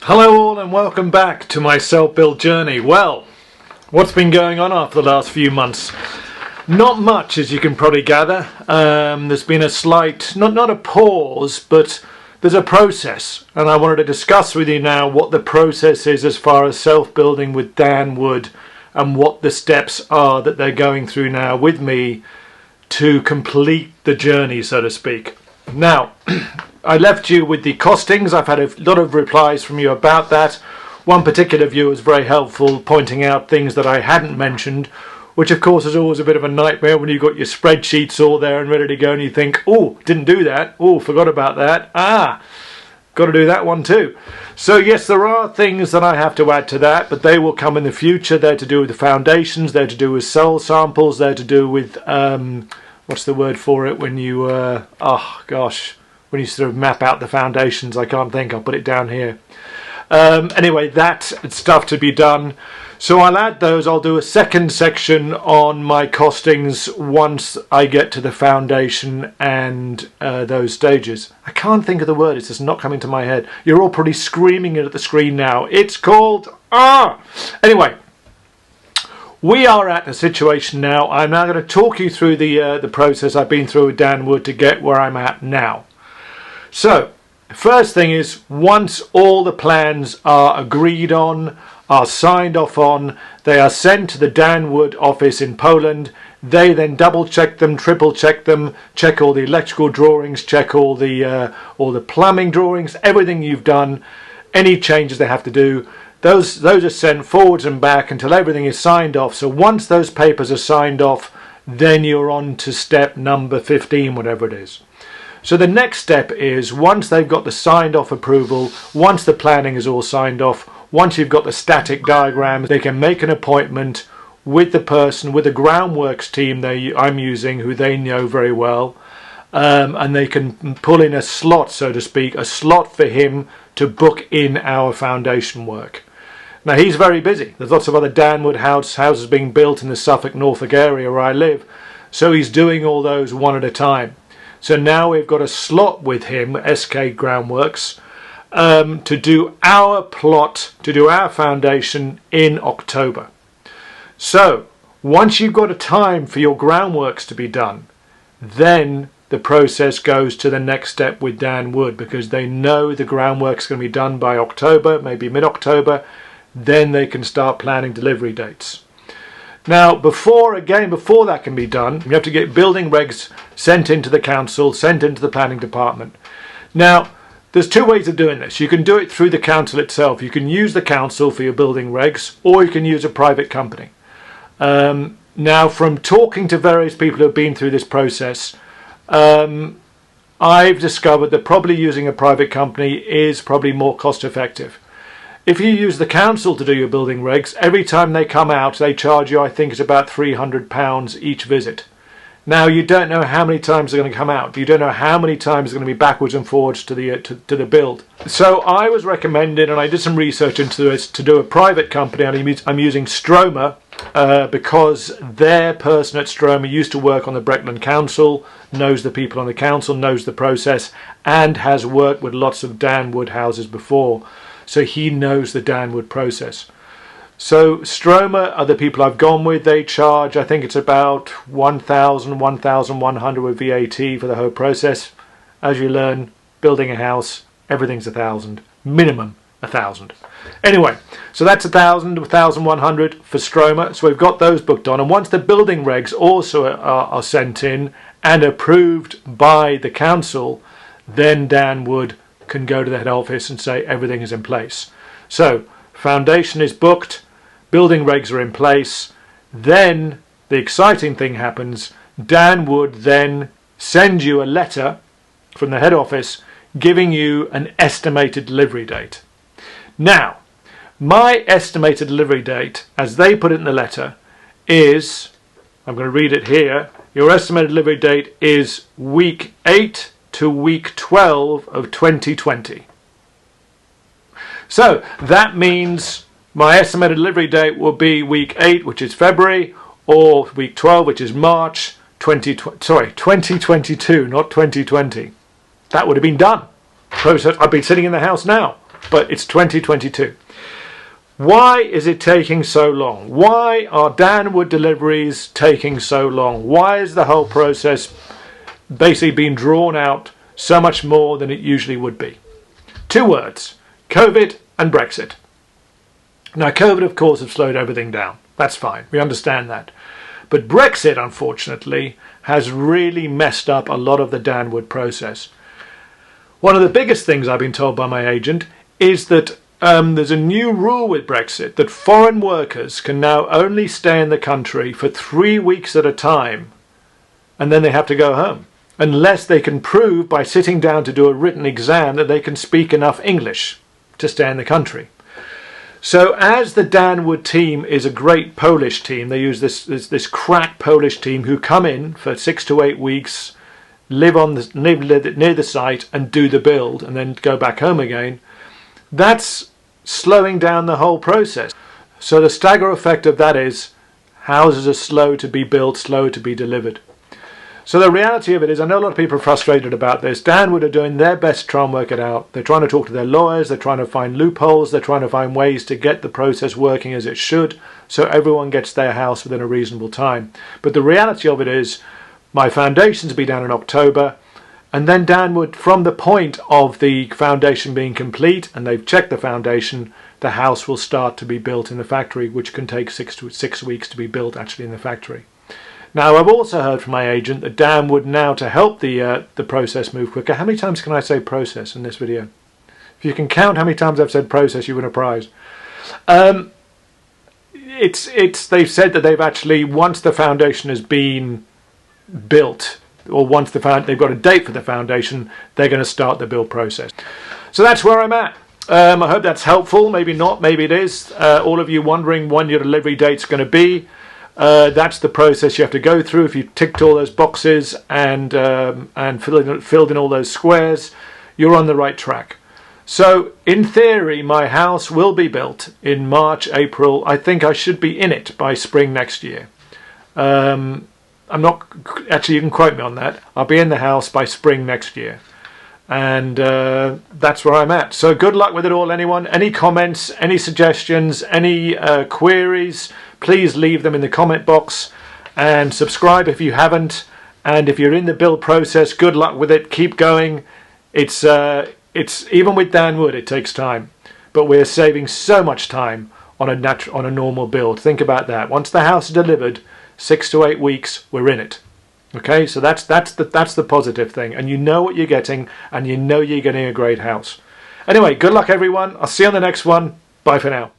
Hello all and welcome back to my self-build journey. Well, what's been going on after the last few months? Not much, as you can probably gather. There's been a slight, not a pause, but there's a process, and I wanted to discuss with you now what the process is as far as self-building with Dan Wood and what the steps are that they're going through now with me to complete the journey, so to speak. Now, I left you with the costings. I've had a lot of replies from you about that. One particular viewer was very helpful, pointing out things that I hadn't mentioned, which of course is always a bit of a nightmare when you've got your spreadsheets all there and ready to go and you think, oh, didn't do that, oh, forgot about that, got to do that one too. So yes, there are things that I have to add to that, but they will come in the future. They're to do with the foundations, they're to do with soil samples, they're to do with, what's the word for it when you, when you sort of map out the foundations. I can't think, I'll put it down here. Anyway, that's stuff to be done. So I'll add those. I'll do a second section on my costings once I get to the foundation and those stages. I can't think of the word, it's just not coming to my head. You're all probably screaming it at the screen now. It's called, Anyway, we are at a situation now. I'm now going to talk you through the process I've been through with Dan Wood to get where I'm at now. So, first thing is, once all the plans are agreed on, are signed off on, they are sent to the Dan Wood office in Poland. They then double check them, triple check them, check all the electrical drawings, check all the plumbing drawings, everything you've done, any changes they have to do. Those are sent forwards and back until everything is signed off. So once those papers are signed off, then you're on to step number 15, whatever it is. So the next step is, once they've got the signed off approval, once the planning is all signed off, once you've got the static diagrams, they can make an appointment with the person, with the groundworks team I'm using, who they know very well, and they can pull in a slot, so to speak, a slot for him to book in our foundation work. Now, he's very busy. There's lots of other Dan Wood houses being built in the Suffolk-Norfolk area where I live, so he's doing all those one at a time. So now we've got a slot with him, SK Groundworks, to do our plot, to do our foundation in October. So once you've got a time for your groundworks to be done, then the process goes to the next step with Dan Wood, because they know the groundwork's going to be done by October, maybe mid-October. Then they can start planning delivery dates. Now, before that can be done, you have to get building regs sent into the council, sent into the planning department. Now, there's two ways of doing this. You can do it through the council itself. You can use the council for your building regs, or you can use a private company. Now, from talking to various people who have been through this process, I've discovered that probably using a private company is probably more cost effective. If you use the council to do your building regs, every time they come out, they charge you, I think it's about £300 each visit. Now, you don't know how many times they're going to come out. You don't know how many times they're going to be backwards and forwards to the build. So I was recommended, and I did some research into this, to do a private company, and I'm using Stroma because their person at Stroma used to work on the Breckland Council, knows the people on the council, knows the process, and has worked with lots of Dan Wood houses before. So he knows the Dan Wood process. So Stroma are the people I've gone with. They charge, I think it's about 1,000, 1,100 with VAT for the whole process. As you learn, building a house, everything's 1,000, minimum 1,000. Anyway, so that's 1,000, 1,100 for Stroma. So we've got those booked on. And once the building regs also are sent in and approved by the council, then Dan Wood can go to the head office and say everything is in place. So foundation is booked, building regs are in place. Then the exciting thing happens. Dan Wood then sends you a letter from the head office giving you an estimated delivery date. Now, my estimated delivery date, as they put it in the letter, is, I'm going to read it here, your estimated delivery date is week 8 to week 12 of 2020. So that means my estimated delivery date will be week 8, which is February, or week 12, which is March 2022, not 2020. That would have been done. Process. I'd be sitting in the house now. but it's 2022. Why is it taking so long? Why are Danwood deliveries taking so long? Why is the whole process basically being drawn out so much more than it usually would be? Two words: COVID and Brexit. Now, COVID, of course, has slowed everything down. That's fine. We understand that. But Brexit, unfortunately, has really messed up a lot of the Danwood process. One of the biggest things I've been told by my agent is that there's a new rule with Brexit that foreign workers can now only stay in the country for 3 weeks at a time, and then they have to go home, unless they can prove by sitting down to do a written exam that they can speak enough English to stay in the country. So as the Danwood team is a great Polish team, they use this crack Polish team who come in for 6 to 8 weeks, live near the site and do the build and then go back home again. That's slowing down the whole process. So the stagger effect of that is houses are slow to be built, slow to be delivered. So the reality of it is, I know a lot of people are frustrated about this. Danwood are doing their best to try and work it out. They're trying to talk to their lawyers, they're trying to find loopholes, they're trying to find ways to get the process working as it should, so everyone gets their house within a reasonable time. But the reality of it is, my foundations will be down in October, and then Danwood, from the point of the foundation being complete, and they've checked the foundation, the house will start to be built in the factory, which can take 6 weeks to be built actually in the factory. Now, I've also heard from my agent that Danwood now, to help the process move quicker. How many times can I say process in this video? If you can count how many times I've said process, you win a prize. They've said that they've actually, once the foundation has been built, or once they've got a date for the foundation, they're going to start the build process. So that's where I'm at. I hope that's helpful. Maybe not, maybe it is. All of you wondering when your delivery date's going to be. That's the process you have to go through. If you ticked all those boxes and filled in all those squares, you're on the right track. So in theory, my house will be built in March, April. I think I should be in it by spring next year. I'm not, actually, you can quote me on that. I'll be in the house by spring next year. And that's where I'm at. So good luck with it all, anyone. Any comments, any suggestions, any queries, please leave them in the comment box. And subscribe if you haven't. And if you're in the build process, good luck with it. Keep going. It's even with Danwood, it takes time. But we're saving so much time on a normal build. Think about that. Once the house is delivered, 6 to 8 weeks, we're in it. Okay, so that's the positive thing, and you know what you're getting, and you know you're getting a great house. Anyway, good luck everyone. I'll see you on the next one. Bye for now.